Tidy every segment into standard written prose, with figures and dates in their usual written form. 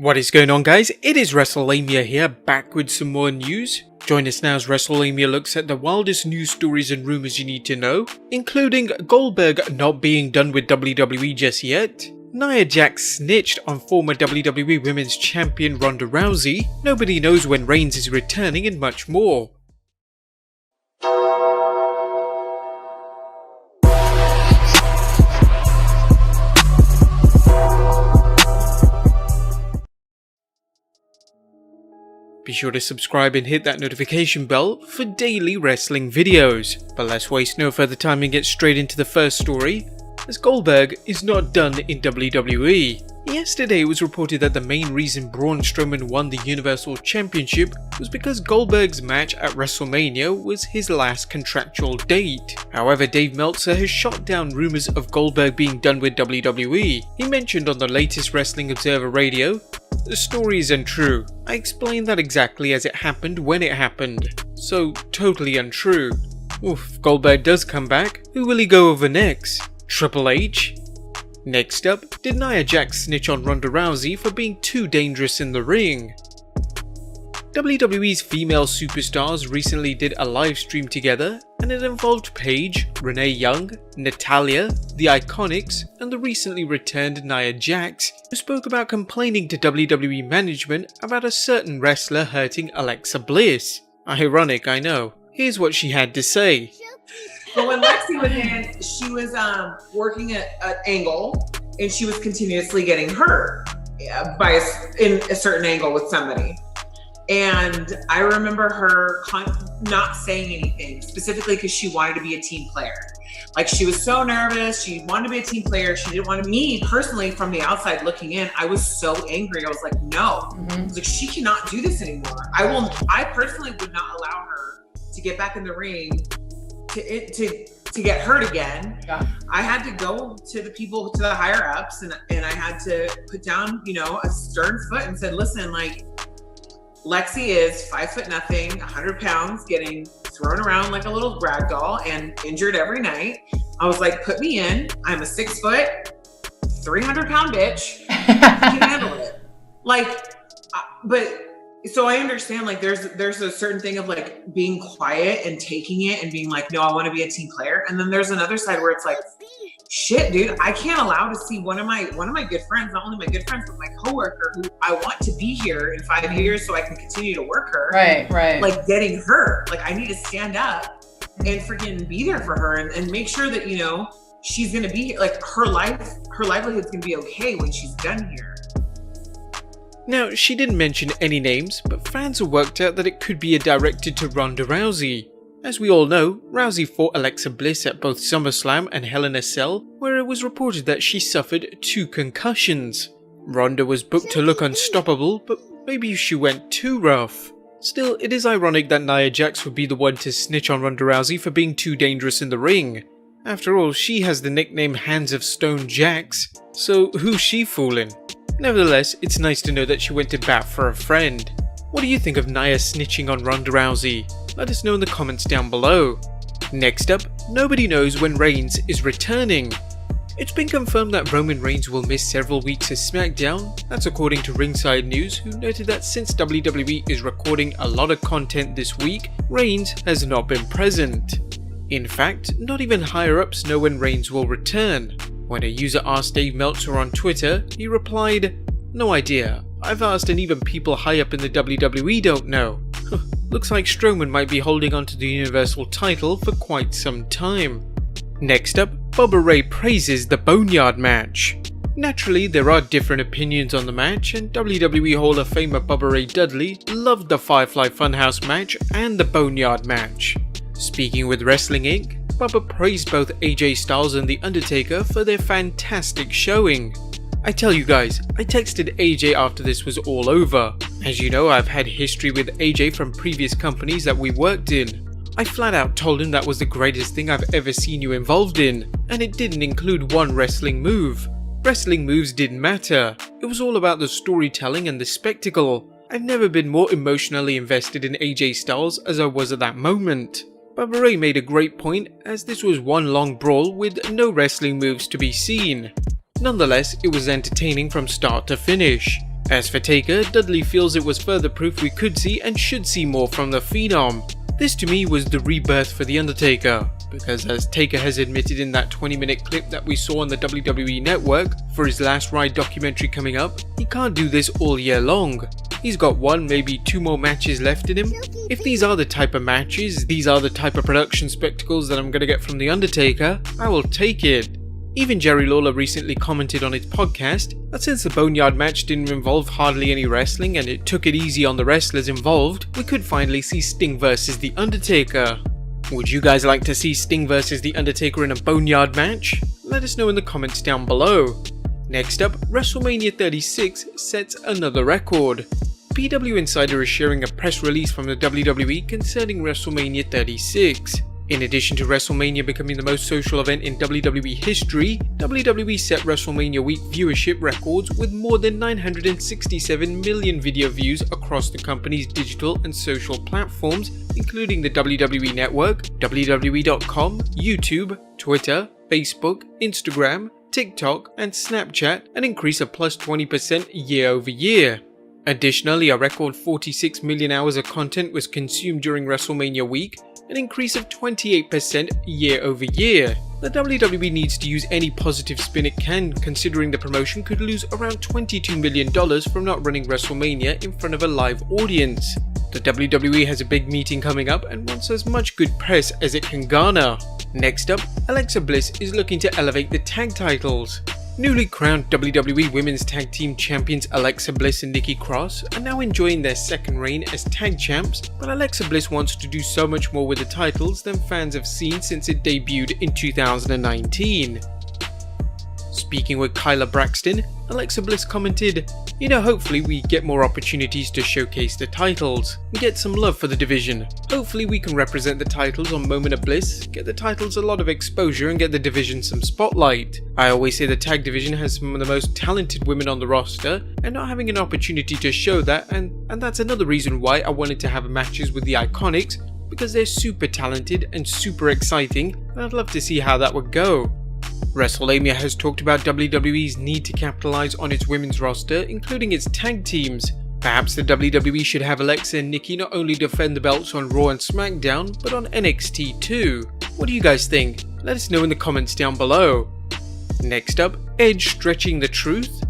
What is going on, guys? It is Wrestlelamia here, back with some more news. Join us now as Wrestlelamia looks at the wildest news stories and rumors you need to know, including Goldberg not being done with WWE just yet, NIA JAX snitched on former WWE Women's Champion Ronda Rousey, nobody knows when Reigns is returning, and much more. Be sure to subscribe and hit that notification bell for daily wrestling videos. But let's waste no further time and get straight into the first story, as Goldberg is not done in WWE. Yesterday it was reported that the main reason Braun Strowman won the Universal Championship was because Goldberg's match at WrestleMania was his last contractual date. However, Dave Meltzer has shot down rumors of Goldberg being done with WWE. He mentioned on the latest Wrestling Observer Radio, "The story is untrue. I explained that exactly as it happened when it happened. So, totally untrue. Oof, if Goldberg does come back, who will he go over next? Triple H? Next up, did NIA JAX snitch on Ronda Rousey for being too dangerous in the ring? WWE's female superstars recently did a live stream together, and it involved Paige, Renee Young, Natalya, The Iconics, and the recently returned NIA JAX, who spoke about complaining to WWE management about a certain wrestler hurting Alexa Bliss. Ironic, I know. Here's what she had to say. But when Lexi was in, she was working at an angle, and she was continuously getting hurt in a certain angle with somebody. And I remember her not saying anything, specifically because she wanted to be a team player. Like, she was so nervous. She wanted to be a team player. She didn't want to. Me personally, from the outside looking in, I was so angry. I was like, no. I was like, she cannot do this anymore. I personally would not allow her to get back in the ring to get hurt again. Yeah. I had to go to the people, to the higher ups, and I had to put down, a stern foot and said, listen, like, Lexi is 5'0", 100 pounds, getting thrown around like a little rag doll and injured every night. I was like, put me in. I'm a 6 foot, 300 pound bitch. I can handle it. So I understand, like, there's a certain thing of like being quiet and taking it and being like, no, I want to be a team player. And then there's another side where it's like, shit, dude, I can't allow to see one of my good friends, not only my good friends, but my coworker, who I want to be here in 5 years so I can continue to work her. Right. Like, getting hurt. Like, I need to stand up and freaking be there for her and make sure that, she's going to be, like, her livelihood's going to be okay when she's done here. Now, she didn't mention any names, but fans have worked out that it could be directed to Ronda Rousey. As we all know, Rousey fought Alexa Bliss at both SummerSlam and Hell in a Cell, where it was reported that she suffered 2 concussions. Ronda was booked to look unstoppable, but maybe she went too rough. Still, it is ironic that NIA JAX would be the one to snitch on Ronda Rousey for being too dangerous in the ring. After all, she has the nickname Hands of Stone Jax, so who's she fooling? Nevertheless, it's nice to know that she went to bat for a friend. What do you think of Nia snitching on Ronda Rousey? Let us know in the comments down below. Next up, nobody knows when Reigns is returning. It's been confirmed that Roman Reigns will miss several weeks of SmackDown. That's according to Ringside News, who noted that since WWE is recording a lot of content this week, Reigns has not been present. In fact, not even higher-ups know when Reigns will return. When a user asked Dave Meltzer on Twitter, he replied, "No idea. I've asked and even people high up in the WWE don't know." Looks like Strowman might be holding onto the Universal title for quite some time. Next up, Bubba Ray praises the Boneyard match. Naturally, there are different opinions on the match, and WWE Hall of Famer Bubba Ray Dudley loved the Firefly Funhouse match and the Boneyard match. Speaking with Wrestling Inc., Bubba praised both AJ Styles and The Undertaker for their fantastic showing. I tell you guys, I texted AJ after this was all over. As you know, I've had history with AJ from previous companies that we worked in. I flat out told him that was the greatest thing I've ever seen you involved in, and it didn't include one wrestling move. Wrestling moves didn't matter. It was all about the storytelling and the spectacle. I've never been more emotionally invested in AJ Styles as I was at that moment. Bubba Ray made a great point, as this was one long brawl with no wrestling moves to be seen. Nonetheless, it was entertaining from start to finish. As for Taker, Dudley feels it was further proof we could see and should see more from the Phenom. This to me was the rebirth for The Undertaker, because as Taker has admitted in that 20-minute clip that we saw on the WWE Network for his Last Ride documentary coming up, he can't do this all year long. He's got one, maybe two more matches left in him. If these are the type of matches, these are the type of production spectacles that I'm gonna get from The Undertaker, I will take it. Even Jerry Lawler recently commented on his podcast that since the Boneyard match didn't involve hardly any wrestling and it took it easy on the wrestlers involved, we could finally see Sting versus The Undertaker. Would you guys like to see Sting versus The Undertaker in a Boneyard match? Let us know in the comments down below. Next up, WrestleMania 36 sets another record. PW Insider is sharing a press release from the WWE concerning WrestleMania 36. In addition to WrestleMania becoming the most social event in WWE history, WWE set WrestleMania week viewership records with more than 967 million video views across the company's digital and social platforms, including the WWE Network, WWE.com, YouTube, Twitter, Facebook, Instagram, TikTok, and Snapchat, an increase of plus 20% year over year. Additionally, a record 46 million hours of content was consumed during WrestleMania week, an increase of 28% year over year. The WWE needs to use any positive spin it can, considering the promotion could lose around $22 million from not running WrestleMania in front of a live audience. The WWE has a big meeting coming up and wants as much good press as it can garner. Next up, Alexa Bliss is looking to elevate the tag titles. Newly crowned WWE Women's Tag Team Champions Alexa Bliss and Nikki Cross are now enjoying their second reign as tag champs, but Alexa Bliss wants to do so much more with the titles than fans have seen since it debuted in 2019. Speaking with Kyla Braxton, Alexa Bliss commented, hopefully we get more opportunities to showcase the titles and get some love for the division. Hopefully we can represent the titles on Moment of Bliss, get the titles a lot of exposure and get the division some spotlight. I always say the tag division has some of the most talented women on the roster, and not having an opportunity to show that, and that's another reason why I wanted to have matches with the Iconics, because they're super talented and super exciting, and I'd love to see how that would go. Wrestlelamia has talked about WWE's need to capitalize on its women's roster, including its tag teams. Perhaps the WWE should have Alexa and Nikki not only defend the belts on Raw and SmackDown, but on NXT too. What do you guys think? Let us know in the comments down below. Next up, Edge stretching the truth.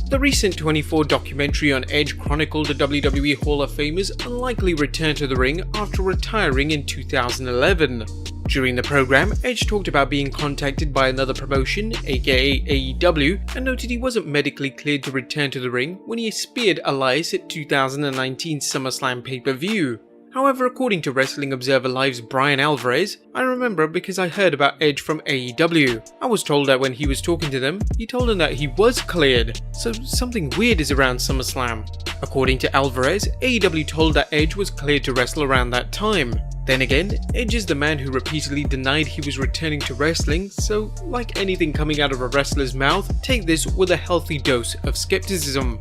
The recent 24 documentary on Edge chronicled the WWE Hall of Famer's unlikely return to the ring after retiring in 2011. During the program, Edge talked about being contacted by another promotion, aka AEW, and noted he wasn't medically cleared to return to the ring when he speared Elias at 2019 SummerSlam pay-per-view. However, according to Wrestling Observer Live's Brian Alvarez, I remember because I heard about Edge from AEW. I was told that when he was talking to them, he told them that he was cleared, so something weird is around SummerSlam. According to Alvarez, AEW told that Edge was cleared to wrestle around that time. Then again, Edge is the man who repeatedly denied he was returning to wrestling, so like anything coming out of a wrestler's mouth, take this with a healthy dose of skepticism.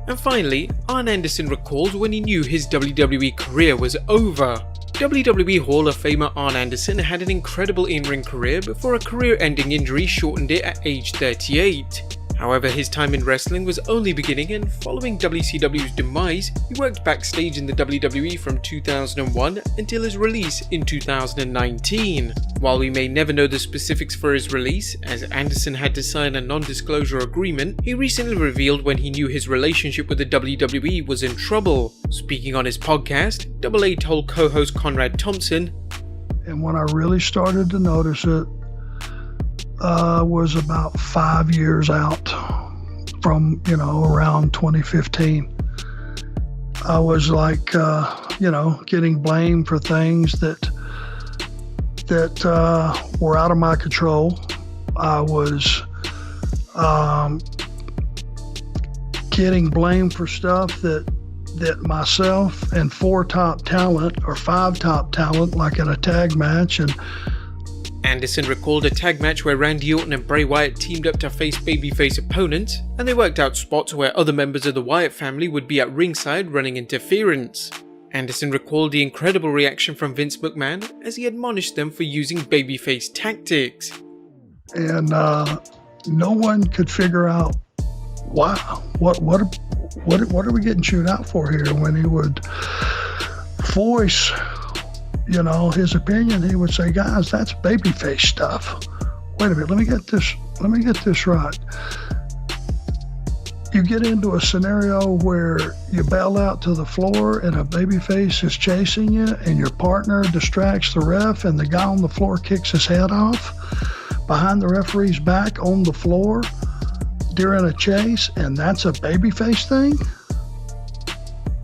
And finally, Arn Anderson recalls when he knew his WWE career was over. WWE Hall of Famer Arn Anderson had an incredible in-ring career before a career-ending injury shortened it at age 38. However, his time in wrestling was only beginning, and following WCW's demise, he worked backstage in the WWE from 2001 until his release in 2019. While we may never know the specifics for his release, as Anderson had to sign a non-disclosure agreement, he recently revealed when he knew his relationship with the WWE was in trouble. Speaking on his podcast, AA told co-host Conrad Thompson, "And when I really started to notice it, was about 5 years out from, around 2015. I was like, getting blamed for things that were out of my control. I was getting blamed for stuff that myself and 4 top talent or 5 top talent, like in a tag match, and Anderson recalled a tag match where Randy Orton and Bray Wyatt teamed up to face babyface opponents, and they worked out spots where other members of the Wyatt family would be at ringside running interference. Anderson recalled the incredible reaction from Vince McMahon as he admonished them for using babyface tactics. And no one could figure out wow, what are we getting chewed out for here? When he would voice, his opinion, he would say, guys, that's babyface stuff. Wait a minute, let me get this right. You get into a scenario where you bail out to the floor and a babyface is chasing you and your partner distracts the ref and the guy on the floor kicks his head off behind the referee's back on the floor during a chase, and that's a babyface thing?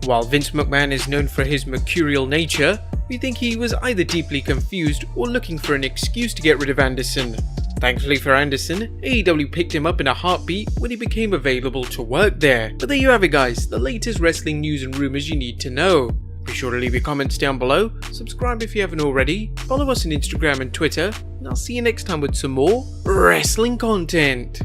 While Vince McMahon is known for his mercurial nature, we think he was either deeply confused or looking for an excuse to get rid of Anderson. Thankfully for Anderson, AEW picked him up in a heartbeat when he became available to work there. But there you have it guys, the latest wrestling news and rumors you need to know. Be sure to leave your comments down below, subscribe if you haven't already, follow us on Instagram and Twitter, and I'll see you next time with some more wrestling content.